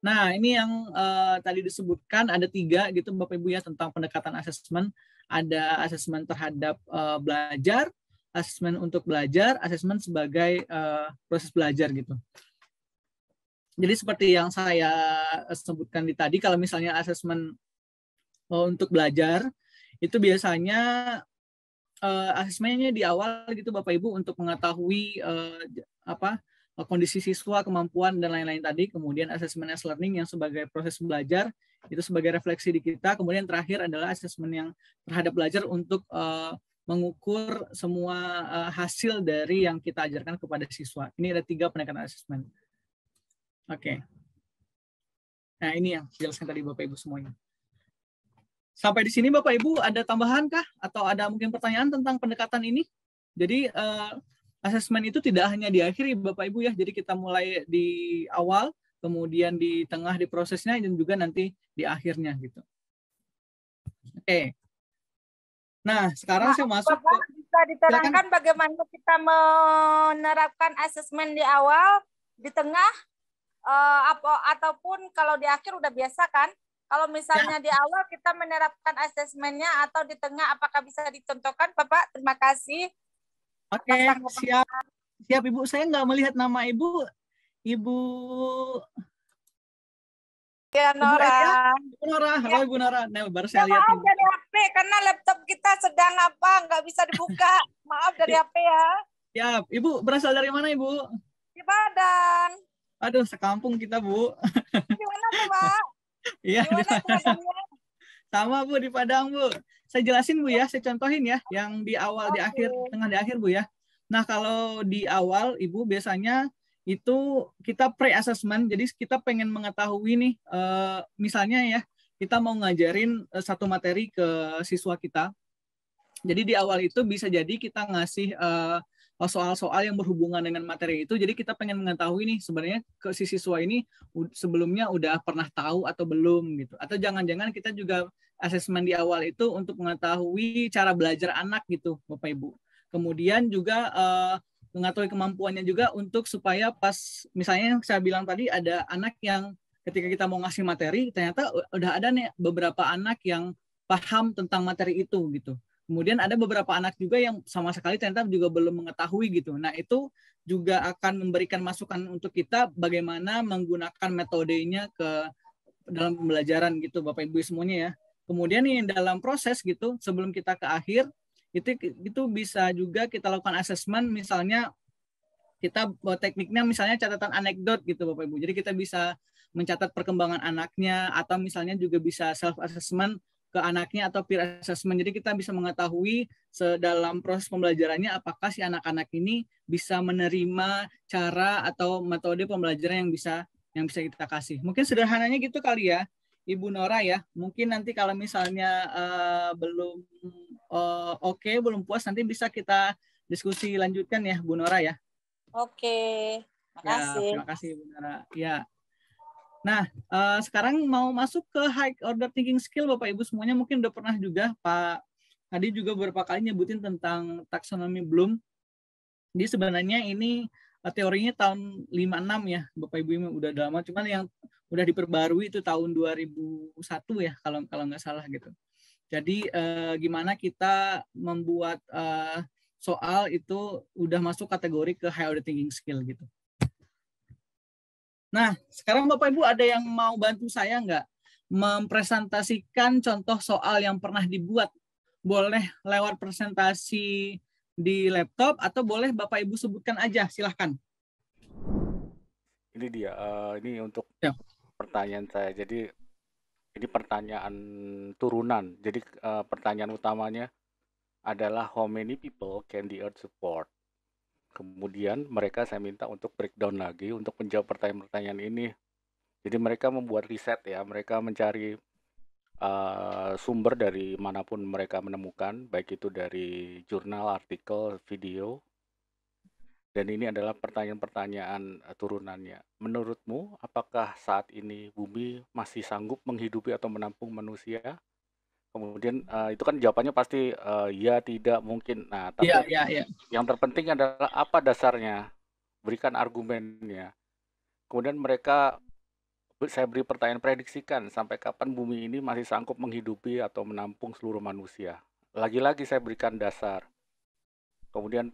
Nah, ini yang tadi disebutkan ada 3 gitu Bapak Ibu ya tentang pendekatan asesmen. Ada asesmen terhadap belajar, asesmen untuk belajar, asesmen sebagai proses belajar gitu. Jadi seperti yang saya sebutkan di tadi, kalau misalnya asesmen untuk belajar itu biasanya asesmennya di awal gitu Bapak Ibu untuk mengetahui kondisi siswa, kemampuan dan lain-lain tadi. Kemudian asesmen as learning yang sebagai proses belajar itu sebagai refleksi di kita. Kemudian terakhir adalah asesmen yang terhadap belajar untuk mengukur semua hasil dari yang kita ajarkan kepada siswa. Ini ada 3 pendekatan asesmen. Oke. Nah, ini yang dijelaskan tadi Bapak Ibu semuanya. Sampai di sini Bapak Ibu ada tambahan kah? Atau ada mungkin pertanyaan tentang pendekatan ini? Jadi asesmen itu tidak hanya diakhiri Bapak Ibu ya. Jadi kita mulai di awal, kemudian di tengah di prosesnya, dan juga nanti di akhirnya gitu. Oke. Nah, sekarang saya masuk Bapak, bisa diterangkan bagaimana kita menerapkan asesmen di awal, di tengah, ataupun kalau di akhir udah biasa kan? Kalau misalnya di awal kita menerapkan asesmennya atau di tengah, apakah bisa dicontohkan Bapak? Terima kasih. Oke, siap. Siap Ibu, saya nggak melihat nama Ibu. Ibu Nora. Ibu Nora, halo Ibu Nora. Nah, baru saya lihat. Maaf dari HP karena laptop kita sedang nggak bisa dibuka. Maaf dari HP ya. Siap. Ibu berasal dari mana Ibu? Di Padang. Aduh, sekampung kita Bu. Di mana tuh Pak? Iya. Di mana Padangnya? Sama Bu, di Padang Bu. Saya jelasin Bu ya, saya contohin ya, yang di awal, di akhir, tengah, di akhir Bu ya. Nah, kalau di awal Ibu biasanya itu kita pre-assessment, jadi kita pengen mengetahui nih, misalnya ya, kita mau ngajarin satu materi ke siswa kita. Jadi di awal itu bisa jadi kita ngasih soal-soal yang berhubungan dengan materi itu. Jadi kita pengen mengetahui nih sebenarnya ke si siswa ini sebelumnya udah pernah tahu atau belum gitu. Atau jangan-jangan kita juga asesmen di awal itu untuk mengetahui cara belajar anak gitu, Bapak Ibu. Kemudian juga mengetahui kemampuannya juga untuk supaya pas misalnya saya bilang tadi ada anak yang ketika kita mau ngasih materi ternyata udah ada nih beberapa anak yang paham tentang materi itu gitu. Kemudian ada beberapa anak juga yang sama sekali ternyata juga belum mengetahui gitu. Nah, itu juga akan memberikan masukan untuk kita bagaimana menggunakan metodenya ke dalam pembelajaran gitu Bapak Ibu semuanya ya. Kemudian nih dalam proses gitu sebelum kita ke akhir itu bisa juga kita lakukan asesmen, misalnya kita tekniknya misalnya catatan anekdot gitu Bapak Ibu. Jadi kita bisa mencatat perkembangan anaknya atau misalnya juga bisa self assessment ke anaknya atau peer assessment. Jadi kita bisa mengetahui dalam proses pembelajarannya apakah si anak-anak ini bisa menerima cara atau metode pembelajaran yang bisa kita kasih. Mungkin sederhananya gitu kali ya, Ibu Nora ya. Mungkin nanti kalau misalnya belum oke, belum puas, nanti bisa kita diskusi lanjutkan ya, Bu Nora ya. Oke, makasih. Ya, terima kasih Bu Nora. Ya. Nah, sekarang mau masuk ke high order thinking skill Bapak Ibu semuanya mungkin udah pernah juga Pak tadi juga beberapa kali nyebutin tentang taksonomi Bloom. Jadi sebenarnya ini teorinya tahun 56 ya Bapak Ibu, udah lama, cuman yang udah diperbarui itu tahun 2001 ya kalau nggak salah gitu. Jadi gimana kita membuat soal itu udah masuk kategori ke high order thinking skill gitu. Nah, sekarang Bapak Ibu ada yang mau bantu saya nggak mempresentasikan contoh soal yang pernah dibuat? Boleh lewat presentasi di laptop atau boleh Bapak Ibu sebutkan aja, silahkan. Ini dia, ini untuk pertanyaan saya. Jadi ini pertanyaan turunan. Jadi pertanyaan utamanya adalah how many people can the earth support? Kemudian mereka saya minta untuk breakdown lagi untuk menjawab pertanyaan-pertanyaan ini. Jadi mereka membuat riset ya, mereka mencari sumber dari manapun mereka menemukan, baik itu dari jurnal, artikel, video. Dan ini adalah pertanyaan-pertanyaan turunannya. Menurutmu, apakah saat ini bumi masih sanggup menghidupi atau menampung manusia? Kemudian itu kan jawabannya pasti ya, tidak, mungkin. Nah, tapi yang terpenting adalah apa dasarnya? Berikan argumennya. Kemudian mereka Saya beri pertanyaan, prediksikan sampai kapan bumi ini masih sanggup menghidupi atau menampung seluruh manusia. Lagi-lagi saya berikan dasar. Kemudian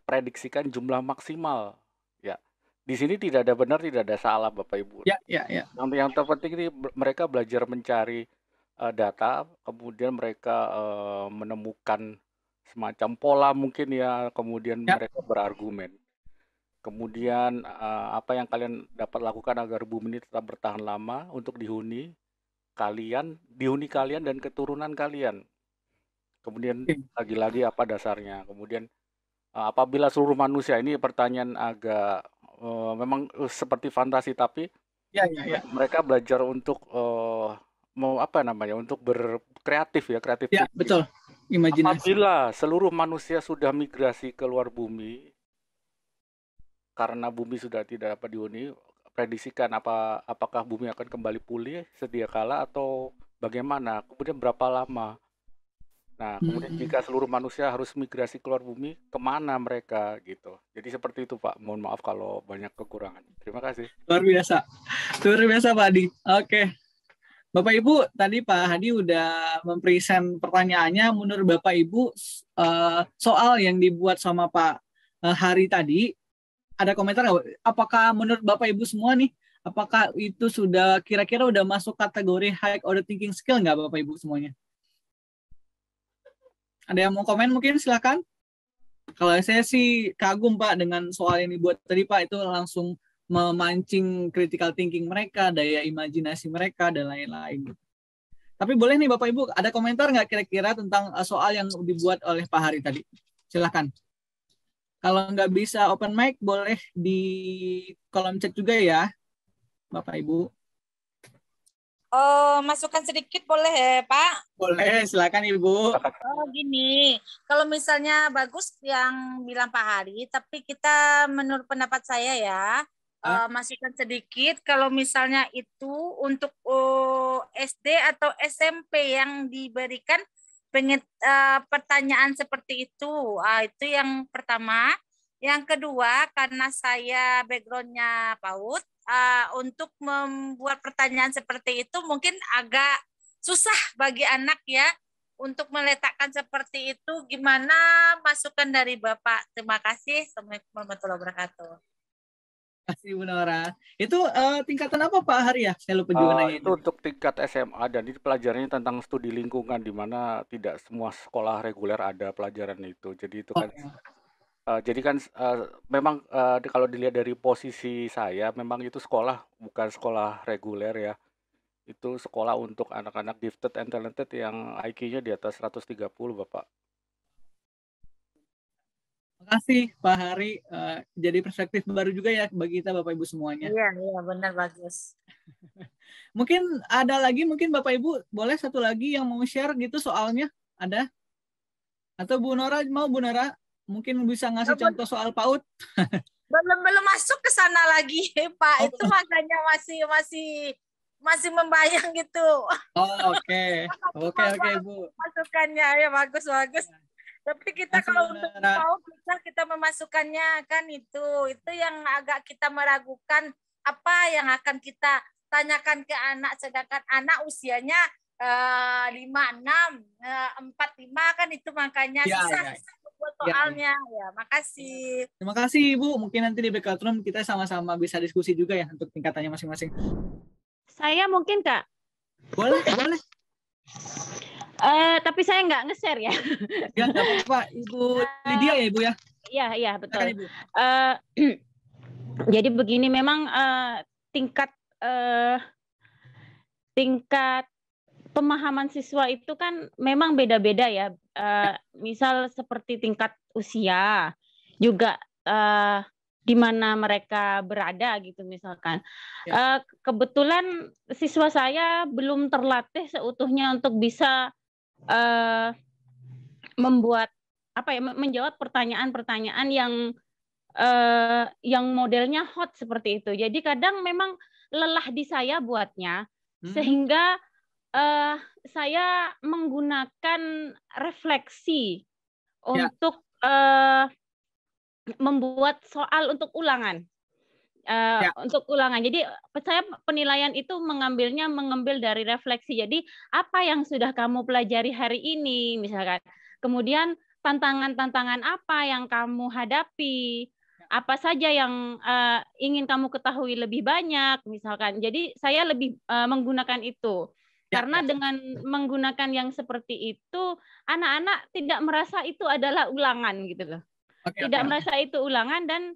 prediksikan jumlah maksimal. Ya, di sini tidak ada benar, tidak ada salah, Bapak Ibu. Ya. Yang terpenting ini mereka belajar mencari data, kemudian mereka menemukan semacam pola mungkin ya, kemudian mereka berargumen. Kemudian apa yang kalian dapat lakukan agar bumi ini tetap bertahan lama untuk dihuni kalian dan keturunan kalian. Kemudian lagi-lagi apa dasarnya. Kemudian apabila seluruh manusia, ini pertanyaan agak memang seperti fantasi, tapi mereka belajar untuk untuk berkreatif ya, kreatif. Ya, betul. Imajinasi. Apabila seluruh manusia sudah migrasi ke luar bumi, karena bumi sudah tidak dapat dihuni, prediksikan apakah bumi akan kembali pulih sedia kala atau bagaimana, kemudian berapa lama. Nah, kemudian jika seluruh manusia harus migrasi keluar bumi, kemana mereka gitu. Jadi seperti itu, Pak. Mohon maaf kalau banyak kekurangan. Terima kasih. Luar biasa Pak Hadi. Oke. Bapak Ibu, tadi Pak Hadi udah mempresent pertanyaannya. Menurut Bapak Ibu, soal yang dibuat sama Pak Hari tadi, ada komentar nggak? Apakah menurut Bapak Ibu semua nih, apakah itu sudah kira-kira udah masuk kategori high order thinking skill nggak Bapak Ibu semuanya? Ada yang mau komen mungkin silakan. Kalau saya sih kagum Pak dengan soal yang dibuat tadi Pak, itu langsung memancing critical thinking mereka, daya imajinasi mereka, dan lain-lain. Tapi boleh nih Bapak Ibu, ada komentar nggak kira-kira tentang soal yang dibuat oleh Pak Hari tadi? Silakan. Kalau nggak bisa open mic, boleh di kolom chat juga ya, Bapak Ibu. Masukkan sedikit boleh ya, Pak? Boleh, silakan Ibu. Gini, kalau misalnya bagus yang bilang Pak Hari, tapi kita menurut pendapat saya ya, masukkan sedikit. Kalau misalnya itu untuk SD atau SMP yang diberikan pertanyaan seperti itu. Itu yang pertama. Yang kedua, karena saya background-nya PAUD, untuk membuat pertanyaan seperti itu mungkin agak susah bagi anak ya untuk meletakkan seperti itu. Gimana masukan dari Bapak? Terima kasih. Assalamualaikum warahmatullahi wabarakatuh. Terima kasih Bu Nora. Itu tingkatan apa Pak Hari ya? Saya lupa juga nanya. Itu untuk tingkat SMA, dan itu pelajarannya tentang studi lingkungan, di mana tidak semua sekolah reguler ada pelajaran itu. Jadi itu kan memang kalau dilihat dari posisi saya, memang itu sekolah bukan sekolah reguler ya. Itu sekolah untuk anak-anak gifted and talented yang IQ-nya di atas 130, Bapak. Terima kasih Pak Hari. Jadi perspektif baru juga ya bagi kita Bapak Ibu semuanya. Iya, benar, bagus. Mungkin ada lagi, mungkin Bapak Ibu boleh satu lagi yang mau share gitu soalnya, ada? Atau Bu Nora mau, Bu Nora? Mungkin bisa ngasih contoh soal PAUD. Belum masuk ke sana lagi, Pak. Itu makanya masih membayang gitu. Oke, Bu. Masukannya ya bagus. Tapi kita kalau untuk PAUD kita memasukkannya kan itu yang agak kita meragukan apa yang akan kita tanyakan ke anak, sedangkan anak usianya 5, 6, 4, 5 kan itu makanya susah buat soalnya. Ya, makasih. Terima kasih Ibu. Mungkin nanti di breakout room kita sama-sama bisa diskusi juga ya untuk tingkatannya masing-masing. Saya mungkin Kak. Boleh. Tapi saya nggak nge-share ya. Ya nggak apa-apa, Ibu Lydia ya Ibu ya. Iya betul. Ibu. Jadi begini, memang tingkat pemahaman siswa itu kan memang beda-beda ya. Misal seperti tingkat usia, juga di mana mereka berada gitu misalkan. Kebetulan siswa saya belum terlatih seutuhnya untuk bisa membuat menjawab pertanyaan-pertanyaan yang modelnya hot seperti itu. Jadi kadang memang lelah di saya buatnya, sehingga saya menggunakan refleksi untuk membuat soal untuk ulangan. untuk ulangan. Jadi saya penilaian itu mengambil dari refleksi. Jadi apa yang sudah kamu pelajari hari ini misalkan. Kemudian tantangan-tantangan apa yang kamu hadapi, apa saja yang ingin kamu ketahui lebih banyak misalkan. Jadi saya lebih menggunakan itu. Karena dengan menggunakan yang seperti itu, anak-anak tidak merasa itu adalah ulangan gitu loh. Tidak merasa itu ulangan dan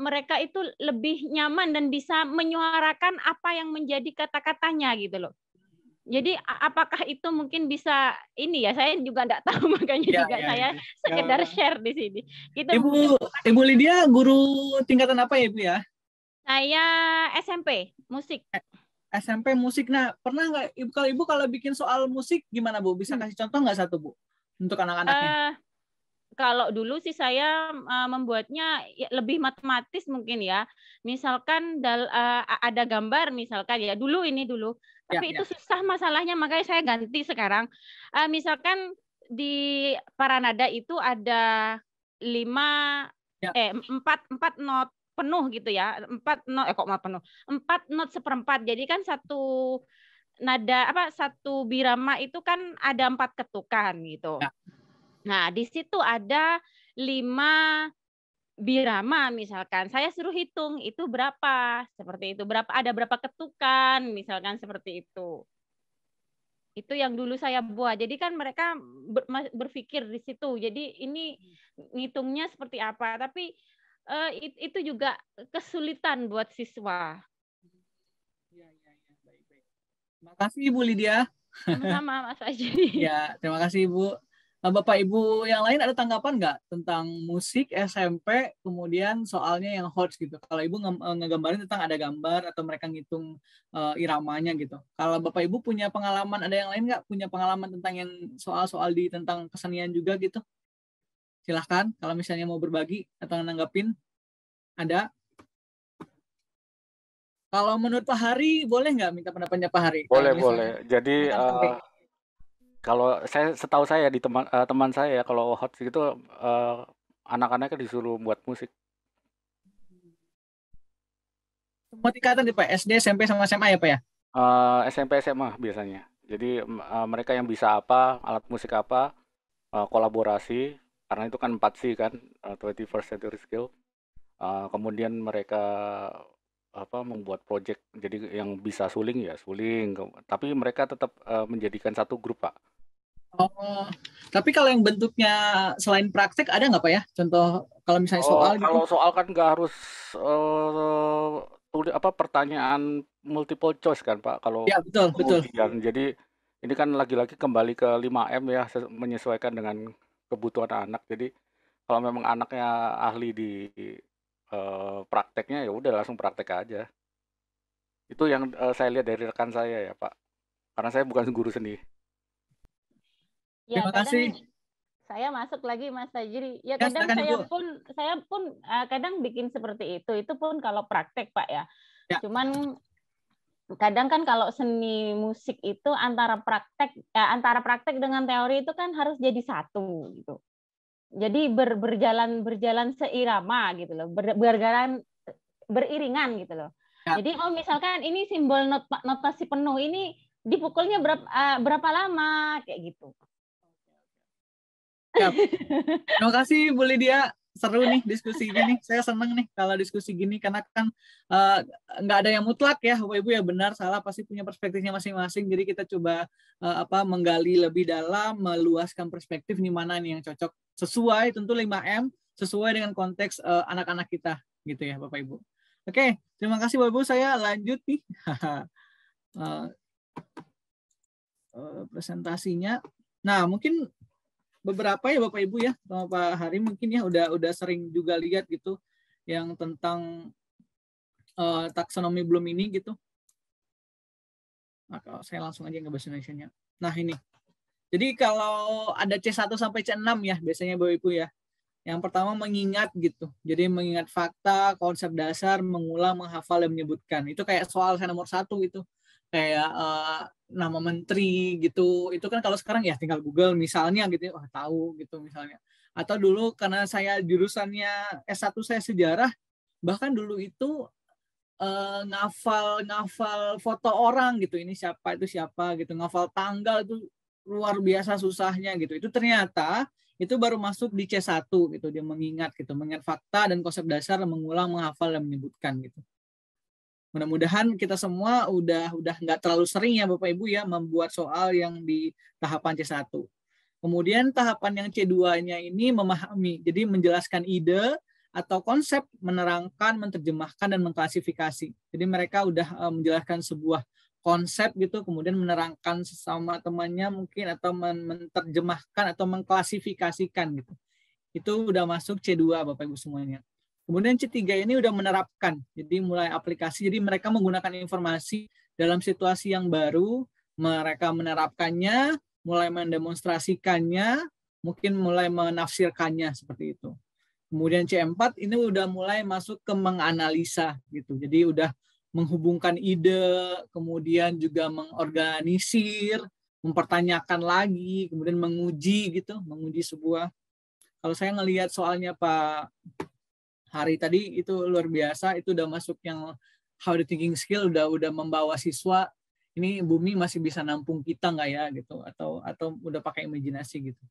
mereka itu lebih nyaman dan bisa menyuarakan apa yang menjadi kata-katanya gitu loh. Jadi apakah itu mungkin bisa ini ya, saya juga enggak tahu, makanya saya sekedar share di sini. Gitu. Ibu Lydia guru tingkatan apa ya, Ibu ya? Saya SMP musik. SMP musik. Nah, pernah nggak Ibu kalau bikin soal musik gimana, Bu? Bisa kasih contoh nggak satu, Bu? Untuk anak-anaknya. Kalau dulu sih saya membuatnya lebih matematis mungkin ya. Misalkan ada gambar misalkan ya. Dulu. Tapi itu susah masalahnya, makanya saya ganti sekarang. Misalkan di Paranada itu ada 4 not penuh gitu ya. 4 not seperempat. Jadi kan satu birama itu kan ada 4 ketukan gitu. Nah, di situ ada 5 birama misalkan. Saya suruh hitung itu berapa, seperti itu. Ada berapa ketukan misalkan seperti itu. Itu yang dulu saya buat. Jadi kan mereka berpikir di situ. Jadi ini ngitungnya seperti apa, tapi itu juga kesulitan buat siswa. Baik. Terima kasih Ibu Lydia. Sama-sama Mas Fajri. Ya, terima kasih Ibu. Bapak Ibu yang lain ada tanggapan nggak tentang musik SMP, kemudian soalnya yang hot gitu. Kalau Ibu ngegambarin tentang ada gambar atau mereka ngitung iramanya gitu. Kalau Bapak Ibu punya pengalaman, ada yang lain nggak punya pengalaman tentang yang soal-soal tentang kesenian juga gitu? Silahkan kalau misalnya mau berbagi atau nanggapin. Ada? Kalau menurut Pak Hari, boleh nggak minta pendapatnya Pak Hari? Boleh. Jadi kalau setahu saya di teman saya kalau hot itu anak-anaknya disuruh buat musik. Semua tingkatan nih Pak, SD, SMP sama SMA ya Pak ya? SMP, SMA biasanya. Jadi mereka yang bisa apa, alat musik apa, kolaborasi, karena itu kan 4C kan, 21st century skill. Kemudian mereka membuat project, jadi yang bisa suling ya suling, tapi mereka tetap menjadikan satu grup Pak. Oh, tapi kalau yang bentuknya selain praktek ada nggak Pak ya? Contoh kalau misalnya soal gitu? Kalau soal kan nggak harus pertanyaan multiple choice kan Pak, kalau ya, betul. Jadi ini kan lagi-lagi kembali ke 5M ya, menyesuaikan dengan kebutuhan anak. Jadi kalau memang anaknya ahli di prakteknya ya udah langsung praktek aja. Itu yang saya lihat dari rekan saya ya Pak, karena saya bukan guru seni. Ya, terima kasih. Saya masuk lagi Mas Fajri. Ya kadang saya pun kadang bikin seperti itu. Itu pun kalau praktek Pak ya. Cuman kadang kan kalau seni musik itu antara praktek dengan teori itu kan harus jadi satu gitu. Jadi berjalan seirama gitu loh, beriringan gitu loh. Jadi misalkan ini simbol notasi penuh, ini dipukulnya berapa lama kayak gitu. Terima kasih Bu Lydia, seru nih diskusi gini. Saya seneng nih kalau diskusi gini karena kan nggak ada yang mutlak ya Bapak Ibu, ya benar salah pasti punya perspektifnya masing-masing. Jadi kita coba menggali lebih dalam, meluaskan perspektif nih mana nih yang cocok sesuai tentu 5M sesuai dengan konteks anak-anak kita gitu ya Bapak Ibu. Oke, terima kasih Bapak Ibu, saya lanjut nih presentasinya. Nah, mungkin beberapa ya Bapak Ibu ya, sama Pak Hari mungkin ya udah sering juga lihat gitu yang tentang taksonomi Bloom ini gitu. Nah, kalau saya langsung aja ngebahas Indonesia-nya. Nah, ini. Jadi kalau ada C1 sampai C6 ya biasanya Bapak Ibu ya. Yang pertama mengingat gitu. Jadi mengingat fakta, konsep dasar, mengulang, menghafal dan menyebutkan. Itu kayak soal saya nomor 1 gitu. kayak nama menteri gitu. Itu kan kalau sekarang ya tinggal Google misalnya gitu, wah tahu gitu misalnya. Atau dulu karena saya jurusannya S1 saya sejarah, bahkan dulu itu ngafal foto orang gitu, ini siapa itu siapa gitu, ngafal tanggal itu luar biasa susahnya gitu. Itu ternyata itu baru masuk di C1 gitu, dia mengingat gitu, mengingat fakta dan konsep dasar, mengulang, menghafal dan menyebutkan gitu. Mudah-mudahan kita semua udah nggak terlalu sering ya Bapak Ibu ya membuat soal yang di tahapan C1. Kemudian tahapan yang C2-nya ini memahami, jadi menjelaskan ide atau konsep, menerangkan, menerjemahkan, dan mengklasifikasi. Jadi mereka udah menjelaskan sebuah konsep gitu, kemudian menerangkan sesama temannya mungkin, atau menerjemahkan atau mengklasifikasikan gitu. Itu udah masuk C2 Bapak Ibu semuanya. Kemudian C3 ini udah menerapkan, jadi mulai aplikasi, jadi mereka menggunakan informasi dalam situasi yang baru, mereka menerapkannya, mulai mendemonstrasikannya, mungkin mulai menafsirkannya seperti itu. Kemudian C4 ini udah mulai masuk ke menganalisa gitu. Jadi udah menghubungkan ide, kemudian juga mengorganisir, mempertanyakan lagi, kemudian menguji gitu, menguji sebuah. Kalau saya ngelihat soalnya Pak Hari tadi itu luar biasa, itu udah masuk yang how the thinking skill, udah membawa siswa ini bumi masih bisa nampung kita nggak ya gitu, atau udah pakai imajinasi gitu.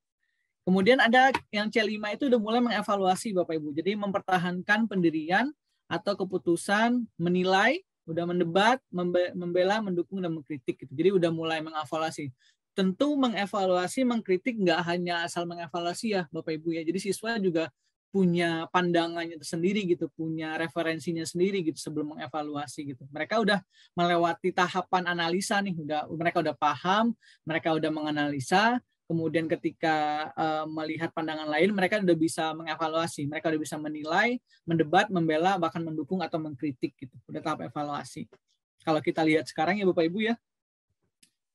Kemudian ada yang C5 itu udah mulai mengevaluasi Bapak Ibu. Jadi mempertahankan pendirian atau keputusan, menilai, udah mendebat, membela, mendukung, dan mengkritik gitu. Jadi udah mulai mengevaluasi. Tentu mengevaluasi, mengkritik nggak hanya asal mengevaluasi ya Bapak Ibu ya. Jadi siswa juga punya pandangannya tersendiri gitu, punya referensinya sendiri gitu sebelum mengevaluasi gitu. Mereka udah melewati tahapan analisa nih, mereka udah paham, mereka udah menganalisa, kemudian ketika melihat pandangan lain, mereka udah bisa mengevaluasi, mereka udah bisa menilai, mendebat, membela, bahkan mendukung atau mengkritik gitu. Udah tahap evaluasi. Kalau kita lihat sekarang ya Bapak Ibu ya,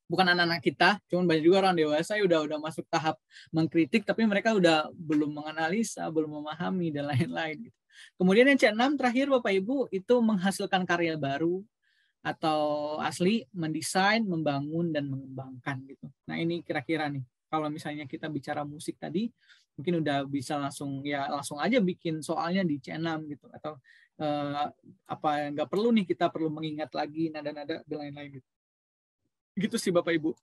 bukan anak-anak kita, cuman banyak juga orang dewasa ya udah masuk tahap mengkritik, tapi mereka udah belum menganalisa, belum memahami dan lain-lain. Gitu. Kemudian yang C6 terakhir Bapak Ibu itu menghasilkan karya baru atau asli, mendesain, membangun dan mengembangkan gitu. Nah ini kira-kira nih, kalau misalnya kita bicara musik tadi, mungkin udah bisa langsung aja bikin soalnya di C6 gitu, atau apa nggak perlu nih kita perlu mengingat lagi nada-nada dan lain-lain gitu. Gitu sih Bapak Ibu.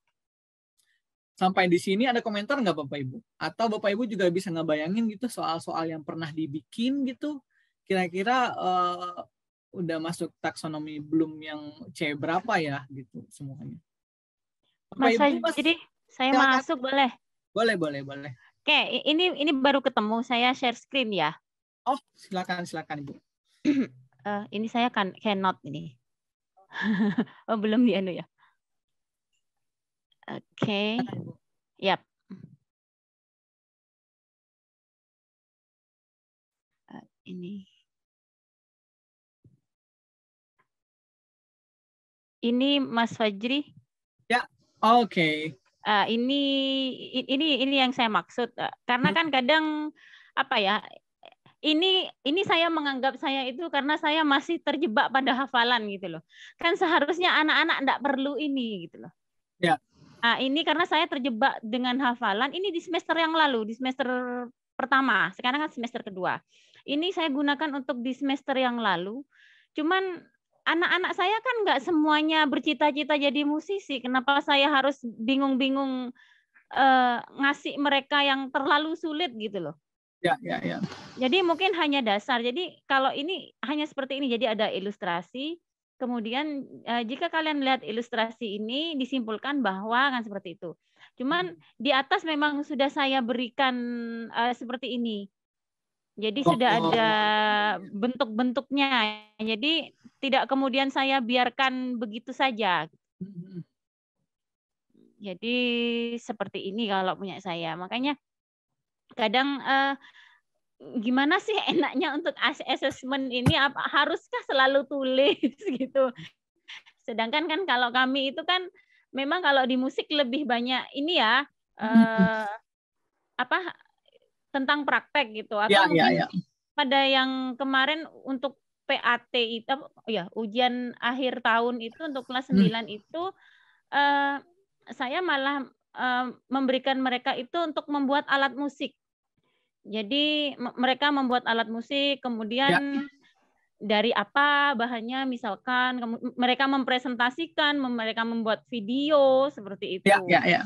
Sampai di sini ada komentar nggak Bapak Ibu? Atau Bapak Ibu juga bisa ngebayangin gitu soal-soal yang pernah dibikin gitu, kira-kira udah masuk taksonomi belum yang C berapa ya gitu semuanya. Bapak Ibu, jadi saya silakan. Masuk boleh? Boleh. Oke, ini baru ketemu, saya share screen ya. Oh, silakan Ibu. Ini saya cannot ini. Oh, belum di anu ya. Oke. Yap. Ini. Ini Mas Fajri. Ya, oke. Ini yang saya maksud. Karena kan kadang apa ya? Ini saya menganggap saya itu karena saya masih terjebak pada hafalan gitu loh. Kan seharusnya anak-anak enggak perlu ini gitu loh. Ya. Ini karena saya terjebak dengan hafalan. Ini di semester yang lalu, di semester pertama. Sekarang kan semester kedua. Ini saya gunakan untuk di semester yang lalu. Cuman anak-anak saya kan nggak semuanya bercita-cita jadi musisi. Kenapa saya harus bingung-bingung ngasih mereka yang terlalu sulit gitu loh. Ya. Jadi mungkin hanya dasar. Jadi kalau ini hanya seperti ini. Jadi ada ilustrasi. Kemudian jika kalian melihat ilustrasi ini disimpulkan bahwa kan seperti itu. Cuman di atas memang sudah saya berikan seperti ini. Jadi sudah ada bentuk-bentuknya. Jadi tidak kemudian saya biarkan begitu saja. Jadi seperti ini kalau punya saya. Makanya kadang gimana sih enaknya untuk assessment ini, haruskah selalu tulis gitu. Sedangkan kan kalau kami itu kan memang kalau di musik lebih banyak ini ya tentang praktek gitu, atau mungkin pada yang kemarin untuk PAT itu ya ujian akhir tahun itu untuk kelas 9 itu saya malah memberikan mereka itu untuk membuat alat musik. Jadi mereka membuat alat musik, kemudian dari apa bahannya, misalkan mereka mempresentasikan, mereka membuat video seperti itu. Ya,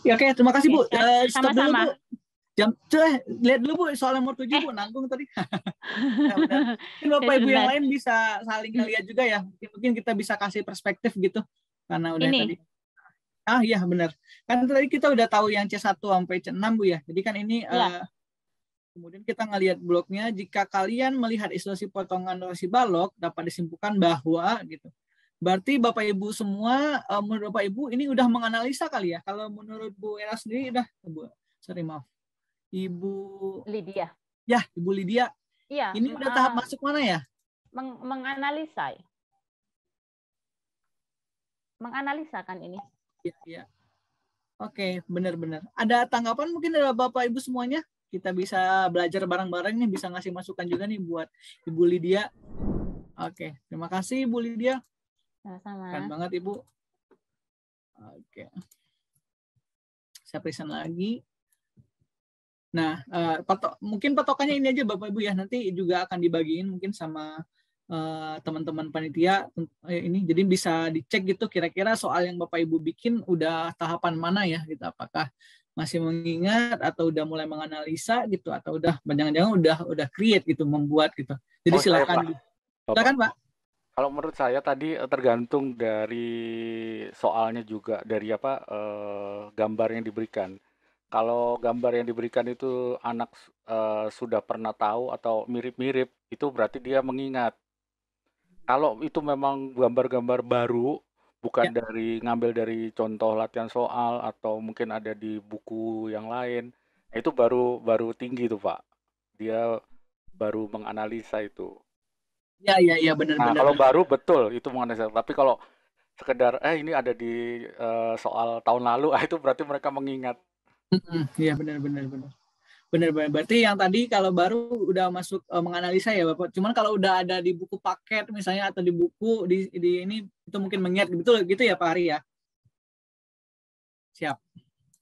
oke, terima kasih Bu. Stop dulu Bu. Lihat dulu Bu soal nomor 7 Bu, nanggung tadi. Nah, mungkin Bapak Ibu yang lain bisa saling lihat juga ya. Mungkin kita bisa kasih perspektif gitu. Karena udah tadi. Iya benar. Kan tadi kita udah tahu yang C1 sampai C6 Bu ya. Jadi kan ini kemudian kita ngelihat bloknya, jika kalian melihat ilustrasi potongan rotasi balok, dapat disimpulkan bahwa gitu. Berarti Bapak Ibu semua, menurut Bapak Ibu ini udah menganalisa kali ya. Kalau menurut Bu Era sendiri udah, Bu. Sorry maaf. Ibu Lydia. Ya, Ibu Lydia. Iya. Ini udah tahap masuk mana ya? Menganalisa. Menganalisa kan ini. Iya. Oke, benar-benar. Ada tanggapan mungkin dari Bapak Ibu semuanya? Kita bisa belajar bareng-bareng nih, bisa ngasih masukan juga nih buat Ibu Lydia. Oke, terima kasih Ibu Lydia. Sama-sama. Keren banget Ibu. Oke. Saya present lagi. Nah, mungkin patokannya ini aja Bapak Ibu ya. Nanti juga akan dibagiin mungkin sama teman-teman panitia ini. Jadi bisa dicek gitu kira-kira soal yang Bapak Ibu bikin udah tahapan mana ya gitu. Apakah masih mengingat atau udah mulai menganalisa gitu atau udah jangan-jangan udah create gitu, membuat gitu. Jadi silakan. Silakan Pak. Kalau menurut saya tadi tergantung dari soalnya juga dari gambar yang diberikan. Kalau gambar yang diberikan itu anak sudah pernah tahu atau mirip-mirip, itu berarti dia mengingat. Kalau itu memang gambar-gambar baru, bukan ngambil dari contoh latihan soal atau mungkin ada di buku yang lain, itu baru tinggi tuh Pak. Dia baru menganalisa itu. Iya benar. Nah, kalau baru betul itu menganalisa. Tapi kalau sekedar ini ada di soal tahun lalu, itu berarti mereka mengingat. Iya benar. Berarti yang tadi kalau baru udah masuk menganalisa ya Bapak. Cuman kalau udah ada di buku paket misalnya atau di buku di ini itu mungkin mengingat betul gitu ya Pak Hari ya. Siap.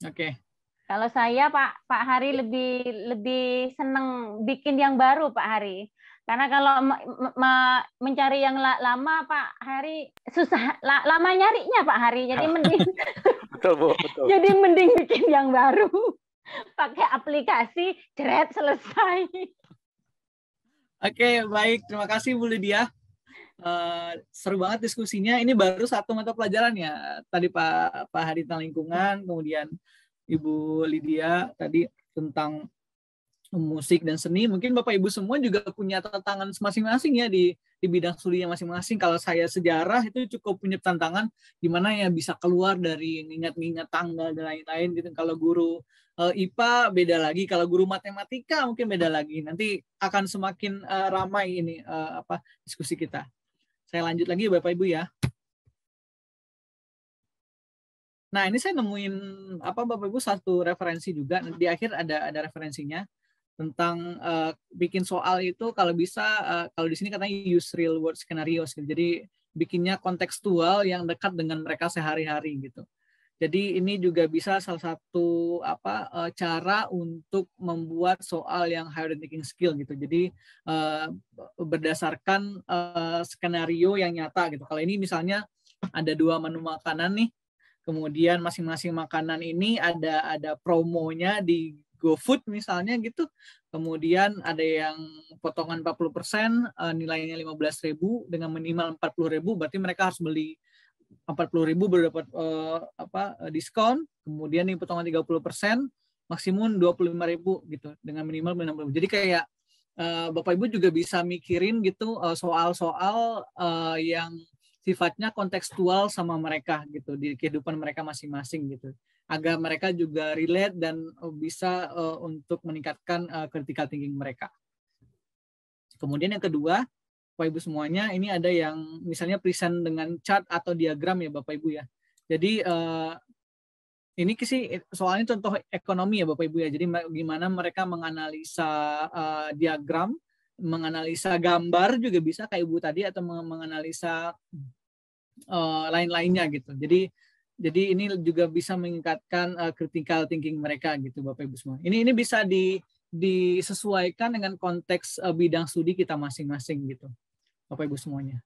Oke. Kalau saya Pak Hari lebih seneng bikin yang baru Pak Hari. Karena kalau mencari yang lama Pak Hari susah, lama nyarinya Pak Hari. Jadi mending betul Bu, betul. Jadi mending bikin yang baru. Pakai aplikasi, jeret selesai. Oke, baik. Terima kasih Bu Lydia. Seru banget diskusinya. Ini baru satu mata pelajaran ya. Tadi Pak Hari tentang lingkungan, kemudian Ibu Lydia tadi tentang musik dan seni. Mungkin Bapak Ibu semua juga punya tantangan masing-masing ya di bidang studinya masing-masing. Kalau saya sejarah itu cukup punya tantangan gimana ya bisa keluar dari ingat-ingat tanggal dan lain-lain gitu. Kalau guru IPA beda lagi, kalau guru matematika mungkin beda lagi. Nanti akan semakin ramai ini diskusi kita. Saya lanjut lagi Bapak Ibu ya. Nah, ini saya nemuin Bapak Ibu satu referensi juga. Di akhir ada referensinya tentang bikin soal itu kalau bisa kalau di sini katanya use real world scenarios gitu. Jadi bikinnya kontekstual yang dekat dengan mereka sehari-hari gitu. Jadi ini juga bisa salah satu cara untuk membuat soal yang higher thinking skill gitu. Jadi berdasarkan skenario yang nyata gitu. Kalau ini misalnya ada 2 menu makanan nih, kemudian masing-masing makanan ini ada promonya di GoFood misalnya gitu. Kemudian ada yang potongan 40%, nilainya 15.000 dengan minimal 40.000, berarti mereka harus beli 40.000 baru dapat diskon. Kemudian nih potongan 30%, maksimum 25.000 gitu dengan minimal 60.000. Jadi kayak Bapak Ibu juga bisa mikirin gitu soal-soal yang sifatnya kontekstual sama mereka gitu di kehidupan mereka masing-masing gitu. Agar mereka juga relate dan bisa untuk meningkatkan critical thinking mereka. Kemudian yang kedua, Bapak Ibu semuanya, ini ada yang misalnya present dengan chart atau diagram ya Bapak Ibu ya. Jadi ini sih soalnya contoh ekonomi ya Bapak Ibu ya. Jadi gimana mereka menganalisa diagram menganalisa gambar juga bisa kayak Ibu tadi, atau menganalisa lain-lainnya gitu. Jadi ini juga bisa meningkatkan critical thinking mereka gitu, Bapak Ibu semua. Ini bisa disesuaikan dengan konteks bidang studi kita masing-masing gitu, Bapak Ibu semuanya.